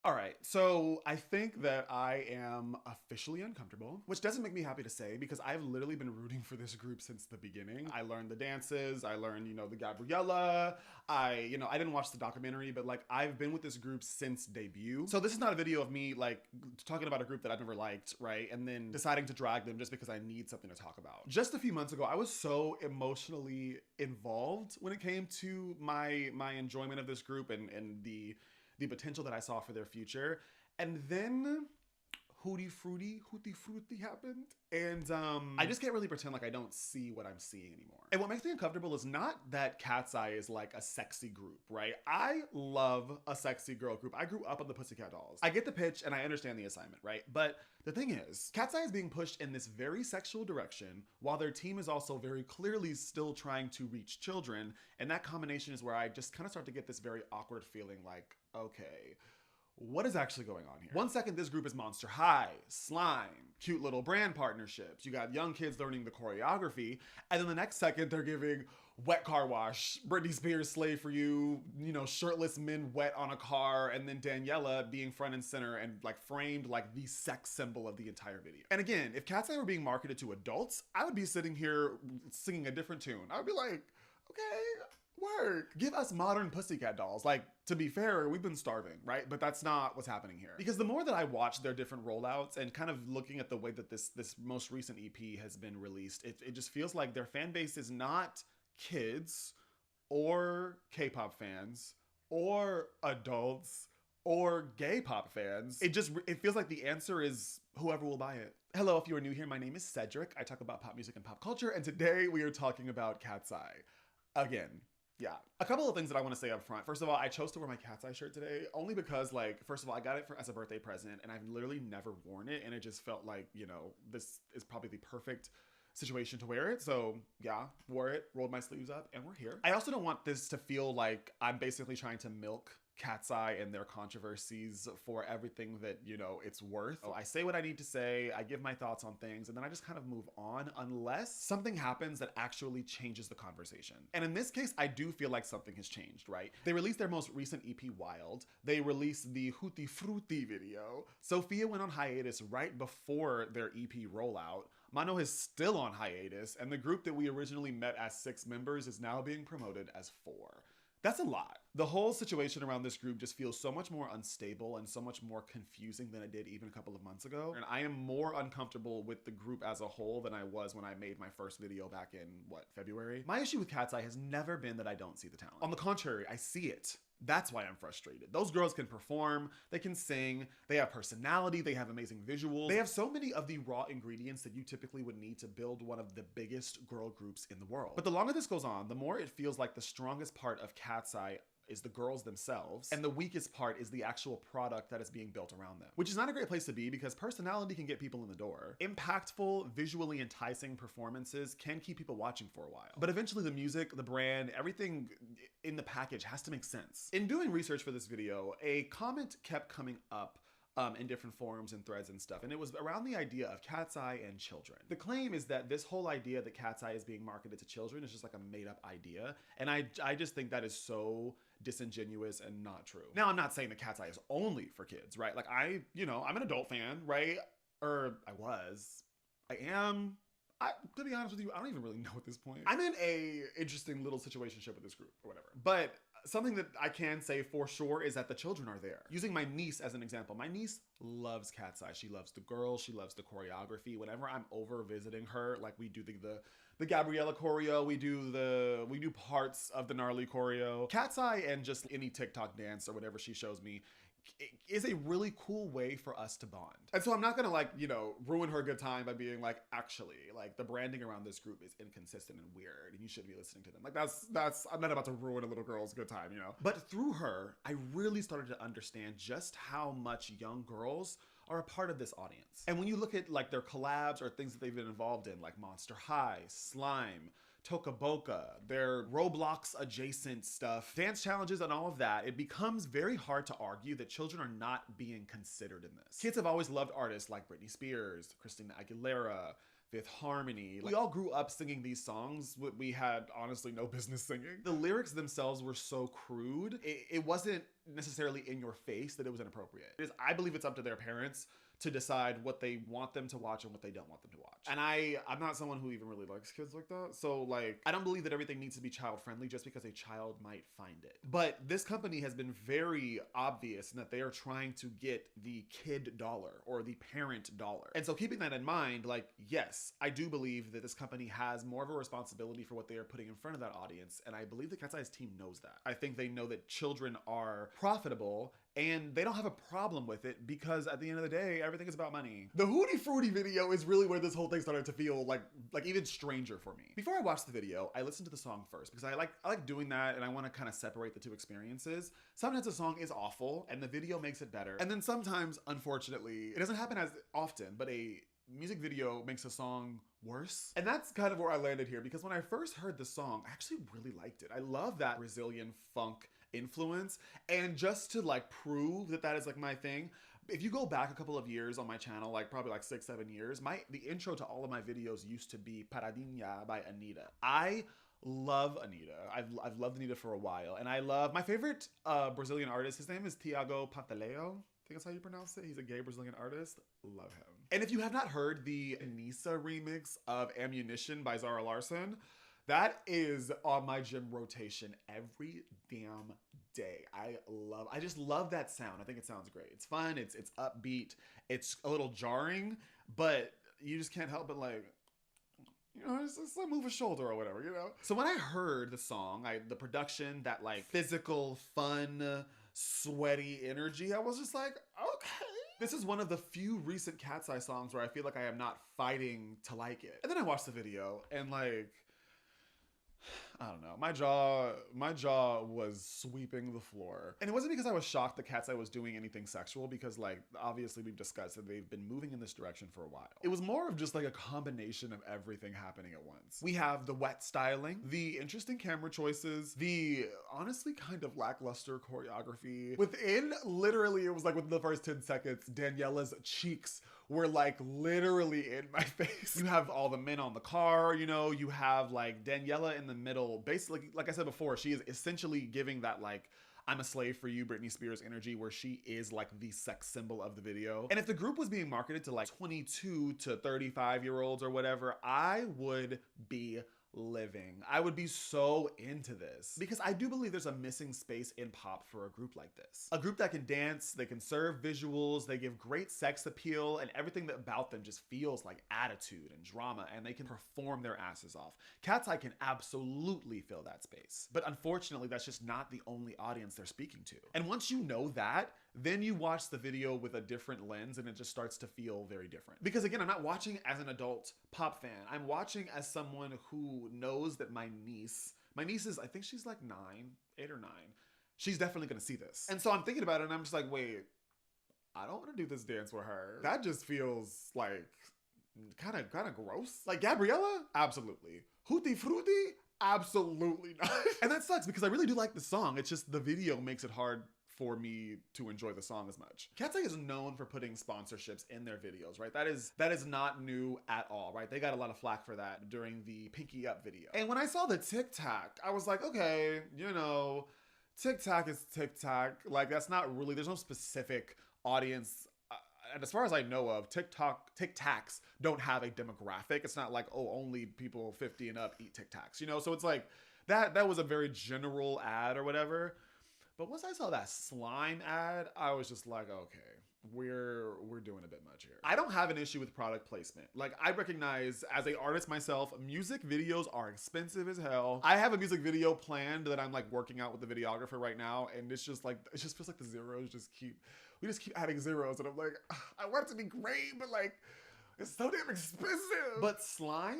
All right, so I think that I am officially uncomfortable, which doesn't make me happy to say because I've literally been rooting for this group since the beginning. I learned the dances, I learned, the Gabriella. I didn't watch the documentary, but like I've been with this group since debut. So this is not a video of me like talking about a group that I've never liked, right? And then deciding to drag them just because I need something to talk about. Just a few months ago, I was so emotionally involved when it came to my enjoyment of this group and the potential that I saw for their future. And then hootie frutti happened. And I just can't really pretend like I don't see what I'm seeing anymore. And what makes me uncomfortable is not that Katseye is like a sexy group, right? I love a sexy girl group. I grew up on the Pussycat Dolls. I get the pitch and I understand the assignment, right? But the thing is, Katseye is being pushed in this very sexual direction while their team is also very clearly still trying to reach children. And that combination is where I just kind of start to get this very awkward feeling like, okay, what is actually going on here? One second, this group is Monster High, slime, cute little brand partnerships. You got young kids learning the choreography. And then the next second, they're giving wet car wash, Britney Spears Slave for You, shirtless men wet on a car, and then Daniela being front and center and like framed like the sex symbol of the entire video. And again, if Katseye were being marketed to adults, I would be sitting here singing a different tune. I would be like, okay, work. Give us modern Pussycat Dolls. Like, to be fair, we've been starving, right? But that's not what's happening here. Because the more that I watch their different rollouts and kind of looking at the way that this most recent EP has been released, it just feels like their fan base is not kids or K-pop fans or adults or gay pop fans. It feels like the answer is whoever will buy it. Hello, if you are new here, my name is Cedric. I talk about pop music and pop culture, and today we are talking about Katseye. Again, yeah. A couple of things that I want to say up front. First of all, I chose to wear my Katseye shirt today only because, like, first of all, I got it as a birthday present and I've literally never worn it. And it just felt like, this is probably the perfect situation to wear it. So yeah, wore it, rolled my sleeves up, and we're here. I also don't want this to feel like I'm basically trying to milk Katseye and their controversies for everything that, it's worth. So I say what I need to say, I give my thoughts on things, and then I just kind of move on unless something happens that actually changes the conversation. And in this case, I do feel like something has changed, right? They released their most recent EP, Wild. They released the hootie frutti video. Sophia went on hiatus right before their EP rollout. Mano is still on hiatus, and the group that we originally met as 6 members is now being promoted as 4. That's a lot. The whole situation around this group just feels so much more unstable and so much more confusing than it did even a couple of months ago. And I am more uncomfortable with the group as a whole than I was when I made my first video back in, February? My issue with Katseye has never been that I don't see the talent. On the contrary, I see it. That's why I'm frustrated. Those girls can perform, they can sing, they have personality, they have amazing visuals. They have so many of the raw ingredients that you typically would need to build one of the biggest girl groups in the world. But the longer this goes on, the more it feels like the strongest part of Katseye is the girls themselves, and the weakest part is the actual product that is being built around them. Which is not a great place to be because personality can get people in the door. Impactful, visually enticing performances can keep people watching for a while. But eventually the music, the brand, everything in the package has to make sense. In doing research for this video, a comment kept coming up in different forums and threads and stuff. And it was around the idea of Katseye and children. The claim is that this whole idea that Katseye is being marketed to children is just like a made up idea. And I just think that is so disingenuous and not true. Now, I'm not saying that Katseye is only for kids, right? Like I'm an adult fan, right? Or I was. I am. To be honest with you, I don't even really know at this point. I'm in a interesting little situationship with this group or whatever. But something that I can say for sure is that the children are there. Using my niece as an example, my niece loves Katseye. She loves the girls, she loves the choreography. Whenever I'm over visiting her, like we do the Gabriella choreo, we do parts of the gnarly choreo. Katseye and just any TikTok dance or whatever she shows me is a really cool way for us to bond. And so I'm not gonna ruin her good time by being like, actually, like the branding around this group is inconsistent and weird and you shouldn't be listening to them. Like that's I'm not about to ruin a little girl's good time, But through her, I really started to understand just how much young girls are a part of this audience. And when you look at like their collabs or things that they've been involved in, like Monster High, Slime, Toca Boca, their Roblox adjacent stuff, dance challenges and all of that, it becomes very hard to argue that children are not being considered in this. Kids have always loved artists like Britney Spears, Christina Aguilera, Fifth Harmony. We all grew up singing these songs we had honestly no business singing. The lyrics themselves were so crude. It wasn't necessarily in your face that it was inappropriate. I believe it's up to their parents to decide what they want them to watch and what they don't want them to watch. And I'm not someone who even really likes kids like that. So like, I don't believe that everything needs to be child friendly just because a child might find it. But this company has been very obvious in that they are trying to get the kid dollar or the parent dollar. And so keeping that in mind, like, yes, I do believe that this company has more of a responsibility for what they are putting in front of that audience. And I believe the Cat's Eye's team knows that. I think they know that children are profitable and they don't have a problem with it because at the end of the day, everything is about money. The Hootie Frutti video is really where this whole thing started to feel like even stranger for me. Before I watched the video, I listened to the song first because I like doing that and I want to kind of separate the two experiences. Sometimes a song is awful and the video makes it better. And then sometimes, unfortunately, it doesn't happen as often, but a music video makes a song worse. And that's kind of where I landed here because when I first heard the song, I actually really liked it. I love that Brazilian funk influence, and just to like prove that that is like my thing, if you go back a couple of years on my channel, like probably like 6-7 years, the intro to all of my videos used to be Paradinha by Anitta. I love Anitta. I've loved Anitta for a while, and I love my favorite Brazilian artist. His name is Thiago Pantaleo. I think that's how you pronounce it. He's a gay Brazilian artist. Love him. And if you have not heard the Anissa remix of Ammunition by Zara Larsson, that is on my gym rotation every damn day. I just love that sound. I think it sounds great. It's fun. It's upbeat. It's a little jarring, but you just can't help but like, you know, just like move a shoulder or whatever, you know? So when I heard the song, the production, that like physical, fun, sweaty energy, I was just like, okay. This is one of the few recent Cat's Eye songs where I feel like I am not fighting to like it. And then I watched the video and like, I don't know. My jaw was sweeping the floor. And it wasn't because I was shocked that Cat's Eye was doing anything sexual, because like, obviously we've discussed that they've been moving in this direction for a while. It was more of just like a combination of everything happening at once. We have the wet styling, the interesting camera choices, the honestly kind of lackluster choreography. Within literally, it was like within the first 10 seconds, Daniela's cheeks were like literally in my face. You have all the men on the car, you know, you have like Daniela in the middle. Basically, like I said before, she is essentially giving that like, I'm a slave for you, Britney Spears energy, where she is like the sex symbol of the video. And if the group was being marketed to like 22 to 35-year-olds or whatever, I would be living. I would be so into this because I do believe there's a missing space in pop for a group like this. A group that can dance, they can serve visuals, they give great sex appeal, and everything about them just feels like attitude and drama, and they can perform their asses off. Cat's Eye can absolutely fill that space. But unfortunately, that's just not the only audience they're speaking to. And once you know that, then you watch the video with a different lens and it just starts to feel very different. Because again, I'm not watching as an adult pop fan. I'm watching as someone who knows that my niece is, I think she's like 8 or 9. She's definitely gonna see this. And so I'm thinking about it and I'm just like, wait, I don't wanna do this dance with her. That just feels like kind of gross. Like Gabriella? Absolutely. Hootie Frutti? Absolutely not. And that sucks because I really do like the song. It's just the video makes it hard for me to enjoy the song as much. Cat's Eye is known for putting sponsorships in their videos, right? That is not new at all, right? They got a lot of flack for that during the Pinky Up video. And when I saw the Tic Tac, I was like, okay, you know, Tic Tac is Tic Tac. Like that's not really, there's no specific audience. And as far as I know of, Tic Tacs don't have a demographic. It's not like, oh, only people 50 and up eat Tic Tacs, you know? So it's like, that was a very general ad or whatever. But once I saw that slime ad, I was just like, okay, we're doing a bit much here. I don't have an issue with product placement. Like I recognize as an artist myself, music videos are expensive as hell. I have a music video planned that I'm like working out with the videographer right now. And it's just like, it just feels like the zeros we just keep adding zeros. And I'm like, I want it to be great, but like, it's so damn expensive. But slime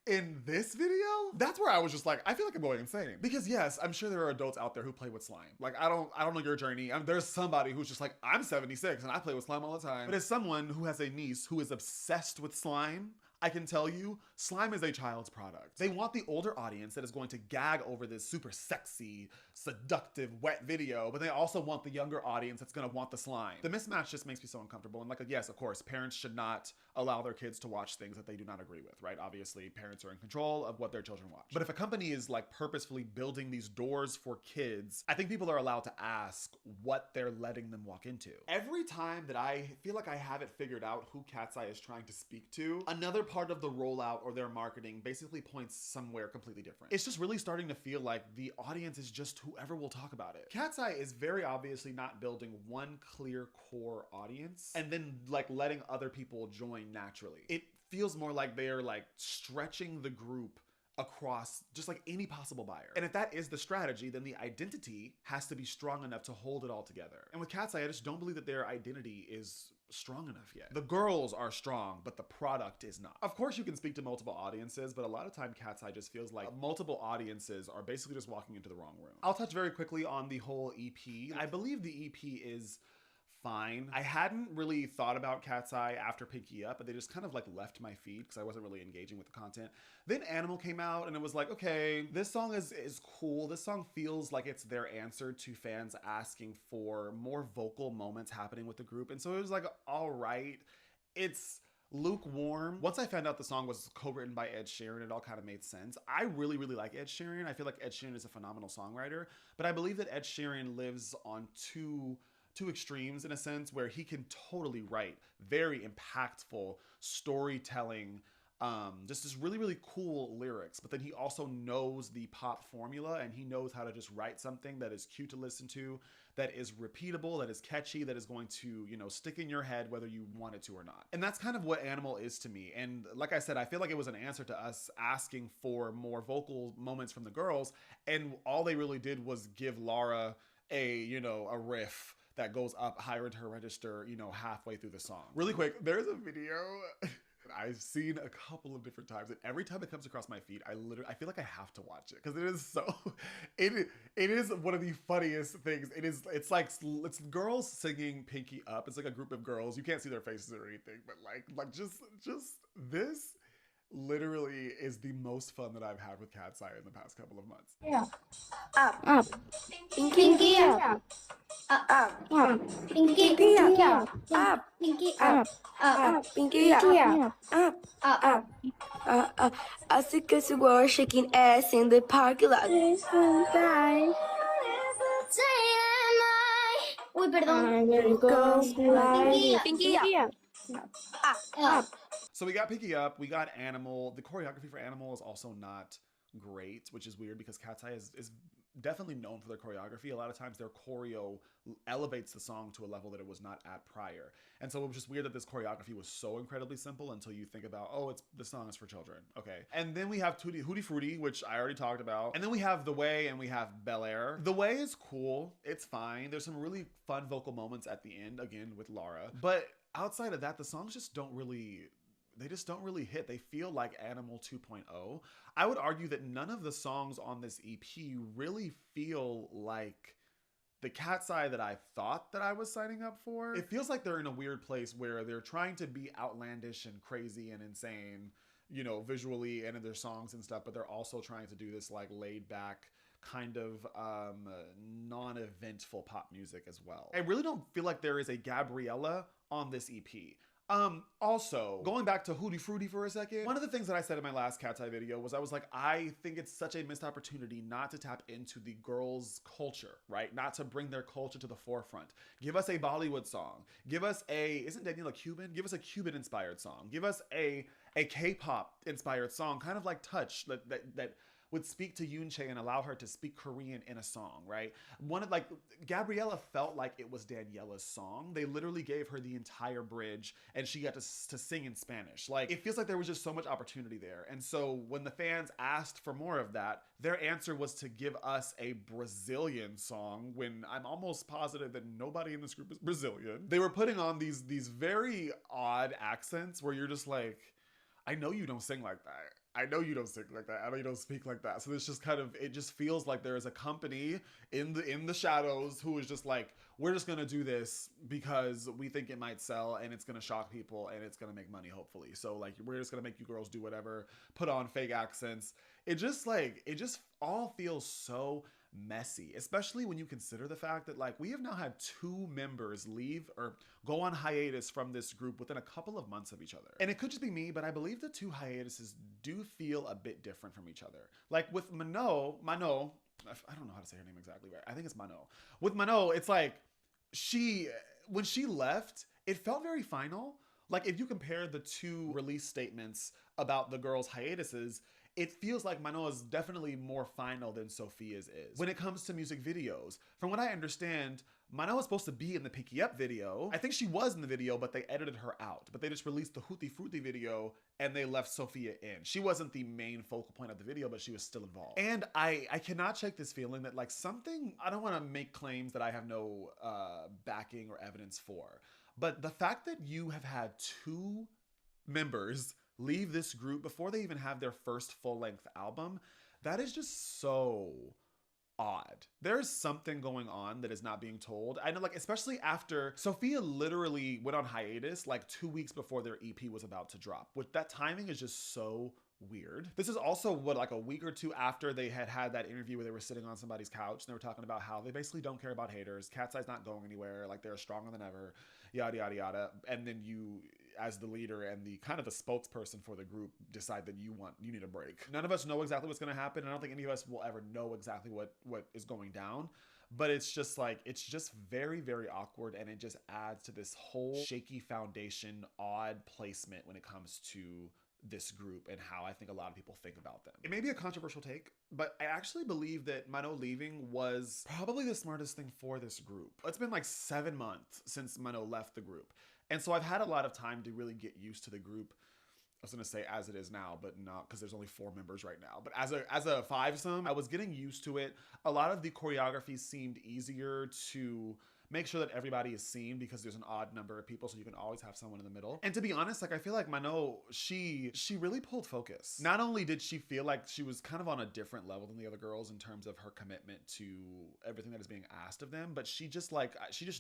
in this video, that's where I was just like, I feel like I'm going insane. Because yes, I'm sure there are adults out there who play with slime. Like, I don't know your journey. There's somebody who's just like, I'm 76 and I play with slime all the time. But as someone who has a niece who is obsessed with slime, I can tell you, slime is a child's product. They want the older audience that is going to gag over this super sexy, seductive, wet video, but they also want the younger audience that's gonna want the slime. The mismatch just makes me so uncomfortable. And like, yes, of course, parents should not allow their kids to watch things that they do not agree with, right? Obviously, parents are in control of what their children watch. But if a company is like purposefully building these doors for kids, I think people are allowed to ask what they're letting them walk into. Every time that I feel like I have it figured out who Katseye is trying to speak to, another part of the rollout or their marketing basically points somewhere completely different. It's just really starting to feel like the audience is just whoever will talk about it. Katseye is very obviously not building one clear core audience and then like letting other people join naturally. It feels more like they're like stretching the group across just like any possible buyer. And if that is the strategy, then the identity has to be strong enough to hold it all together. And with Katseye, I just don't believe that their identity is strong enough yet. The girls are strong, but the product is not. Of course, you can speak to multiple audiences, but a lot of time Katseye just feels like multiple audiences are basically just walking into the wrong room. I'll touch very quickly on the whole EP. I believe the EP is fine. I hadn't really thought about Katseye after Pinky Up, but they just kind of like left my feed because I wasn't really engaging with the content. Then Animal came out and it was like, okay, this song is cool. This song feels like it's their answer to fans asking for more vocal moments happening with the group. And so it was like, all right, it's lukewarm. Once I found out the song was co-written by Ed Sheeran, it all kind of made sense. I really, really like Ed Sheeran. I feel like Ed Sheeran is a phenomenal songwriter, but I believe that Ed Sheeran lives on two extremes in a sense where he can totally write very impactful storytelling, just really, really cool lyrics, but then he also knows the pop formula and he knows how to just write something that is cute to listen to, that is repeatable, that is catchy, that is going to, you know, stick in your head whether you want it to or not. And that's kind of what Animal is to me. And like I said, I feel like it was an answer to us asking for more vocal moments from the girls, and all they really did was give Laura a riff that goes up higher into her register, halfway through the song. Really quick, there's a video I've seen a couple of different times, and every time it comes across my feed, I feel like I have to watch it because it is one of the funniest things. It's girls singing Pinky Up. It's like a group of girls. You can't see their faces or anything, but like just this literally is the most fun that I've had with Katseye in the past couple of months. Yeah. Up. Pinky up. Up. Pinky up. Up. Pinky up. Up. Pinky up. Up. Up. I see kids who are shaking ass in the parking lot. Uy, perdón. Pinky up. Up. So we got Pinky Up, we got Animal. The choreography for Animal is also not great, which is weird because Katseye is definitely known for their choreography. A lot of times their choreo elevates the song to a level that it was not at prior. And so it was just weird that this choreography was so incredibly simple until you think about, oh, the song is for children. Okay. And then we have hootie frutti, which I already talked about. And then we have The Way and we have Bel Air. The Way is cool. It's fine. There's some really fun vocal moments at the end, again, with Laura. But outside of that, the songs just don't really hit. They feel like Animal 2.0. I would argue that none of the songs on this EP really feel like the Katseye that I thought that I was signing up for. It feels like they're in a weird place where they're trying to be outlandish and crazy and insane, visually and in their songs and stuff, but they're also trying to do this like laid back kind of non-eventful pop music as well. I really don't feel like there is a Gabriella on this EP. Also, going back to Hootie Frutti for a second, one of the things that I said in my last Katseye video was I was like, I think it's such a missed opportunity not to tap into the girls' culture, right? Not to bring their culture to the forefront. Give us a Bollywood song. Give us isn't Daniela Cuban? Give us a Cuban inspired song. Give us a K-pop inspired song, kind of like Touch, that would speak to Yoonchae and allow her to speak Korean in a song, right? Gabriella felt like it was Daniela's song. They literally gave her the entire bridge and she got to sing in Spanish. Like, it feels like there was just so much opportunity there. And so when the fans asked for more of that, their answer was to give us a Brazilian song when I'm almost positive that nobody in this group is Brazilian. They were putting on these very odd accents where you're just like, I know you don't sing like that. I know you don't sing like that. I know you don't speak like that. So it's just it just feels like there is a company in the shadows who is just like, we're just gonna do this because we think it might sell and it's gonna shock people and it's gonna make money, hopefully. So like, we're just gonna make you girls do whatever, put on fake accents. It just all feels so messy, especially when you consider the fact that like we have now had 2 members leave or go on hiatus from this group within a couple of months of each other. And it could just be me, but I believe the 2 hiatuses do feel a bit different from each other. Like with Mano, I don't know how to say her name exactly right. I think it's Mano. With Mano, it's like when she left, it felt very final. Like if you compare the 2 release statements about the girls' hiatuses, it feels like Mano is definitely more final than Sophia's is. When it comes to music videos, from what I understand, Mano was supposed to be in the Pick You Up video. I think she was in the video, but they edited her out. But they just released the Hootie Frutti video and they left Sophia in. She wasn't the main focal point of the video, but she was still involved. And I cannot shake this feeling that like something, I don't want to make claims that I have no backing or evidence for, but the fact that you have had 2 members leave this group before they even have their first full-length album, that is just so odd. There's something going on that is not being told. I know, like, especially after Sophia literally went on hiatus like 2 weeks before their EP was about to drop, which that timing is just so weird. This is also like a week or 2 after they had that interview where they were sitting on somebody's couch and they were talking about how they basically don't care about haters. Catseye's not going anywhere. Like they're stronger than ever, yada, yada, yada. And then you, as the leader and the kind of the spokesperson for the group, decide that you need a break. None of us know exactly what's going to happen. I don't think any of us will ever know exactly what is going down. But it's just very, very awkward, and it just adds to this whole shaky foundation, odd placement when it comes to this group and how I think a lot of people think about them. It may be a controversial take, but I actually believe that Mano leaving was probably the smartest thing for this group. It's been like 7 months since Mano left the group. And so I've had a lot of time to really get used to the group. I was gonna say as it is now, but not, because there's only 4 members right now. But as a 5-some, I was getting used to it. A lot of the choreography seemed easier to make sure that everybody is seen because there's an odd number of people, so you can always have someone in the middle. And to be honest, like I feel like Mano, she really pulled focus. Not only did she feel like she was kind of on a different level than the other girls in terms of her commitment to everything that is being asked of them, but she just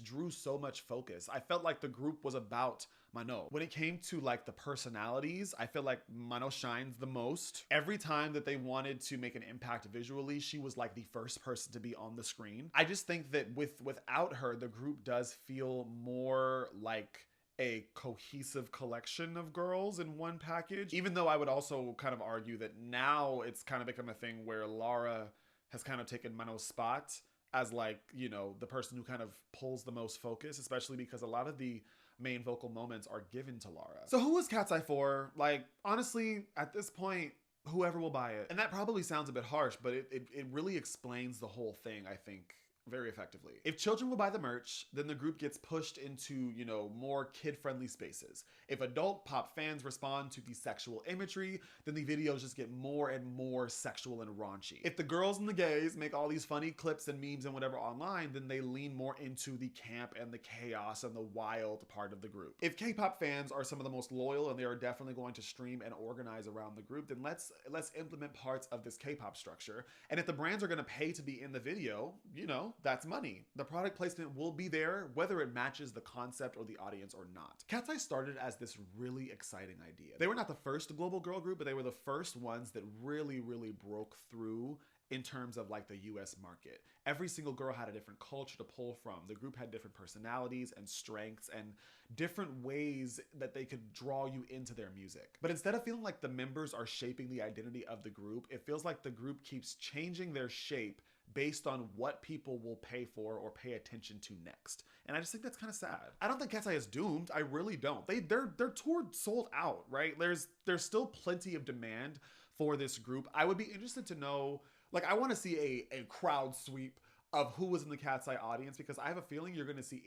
drew so much focus. I felt like the group was about Mano. When it came to like the personalities, I feel like Mano shines the most. Every time that they wanted to make an impact visually, she was like the first person to be on the screen. I just think that without her, the group does feel more like a cohesive collection of girls in one package. Even though I would also kind of argue that now it's kind of become a thing where Lara has kind of taken Mano's spot as like, you know, the person who kind of pulls the most focus, especially because a lot of the main vocal moments are given to Lara. So who is Katseye for? Like, honestly, at this point, whoever will buy it. And that probably sounds a bit harsh, but it really explains the whole thing, I think, very effectively. If children will buy the merch, then the group gets pushed into, you know, more kid-friendly spaces. If adult pop fans respond to the sexual imagery, then the videos just get more and more sexual and raunchy. If the girls and the gays make all these funny clips and memes and whatever online, then they lean more into the camp and the chaos and the wild part of the group. If K-pop fans are some of the most loyal and they are definitely going to stream and organize around the group, then let's implement parts of this K-pop structure. And if the brands are going to pay to be in the video, you know, that's money. The product placement will be there whether it matches the concept or the audience or not. Katseye started as this really exciting idea. They were not the first global girl group, but they were the first ones that really, really broke through in terms of like the US market. Every single girl had a different culture to pull from. The group had different personalities and strengths and different ways that they could draw you into their music. But instead of feeling like the members are shaping the identity of the group, it feels like the group keeps changing their shape based on what people will pay for or pay attention to next. And I just think that's kind of sad. I don't think Katseye is doomed. I really don't. Their tour sold out, right? There's still plenty of demand for this group. I would be interested to know, like, I want to see a crowd sweep of who was in the Katseye audience, because I have a feeling you're going to see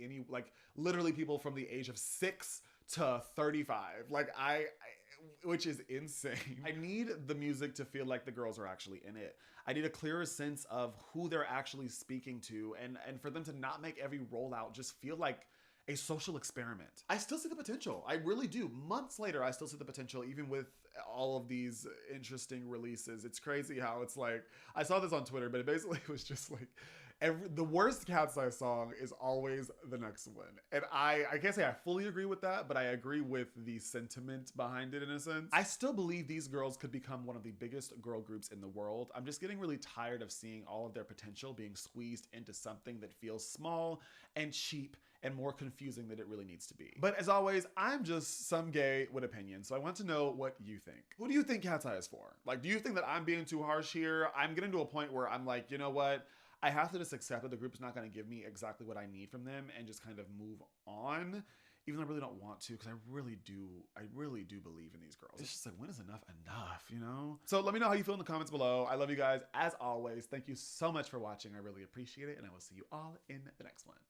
literally people from the age of 6 to 35. Like, which is insane. I need the music to feel like the girls are actually in it. I need a clearer sense of who they're actually speaking to, and for them to not make every rollout just feel like a social experiment. I still see the potential. I really do. Months later, I still see the potential, even with all of these interesting releases. It's crazy how it's like, I saw this on Twitter, but it basically was just like, The worst Katseye song is always the next one. And I can't say I fully agree with that, but I agree with the sentiment behind it in a sense. I still believe these girls could become one of the biggest girl groups in the world. I'm just getting really tired of seeing all of their potential being squeezed into something that feels small and cheap and more confusing than it really needs to be. But as always, I'm just some gay with opinions, so I want to know what you think. Who do you think Katseye is for? Like, do you think that I'm being too harsh here? I'm getting to a point where I'm like, you know what? I have to just accept that the group is not going to give me exactly what I need from them and just kind of move on, even though I really don't want to, because I really do believe in these girls. It's just like, when is enough, you know? So let me know how you feel in the comments below. I love you guys as always. Thank you so much for watching. I really appreciate it, and I will see you all in the next one.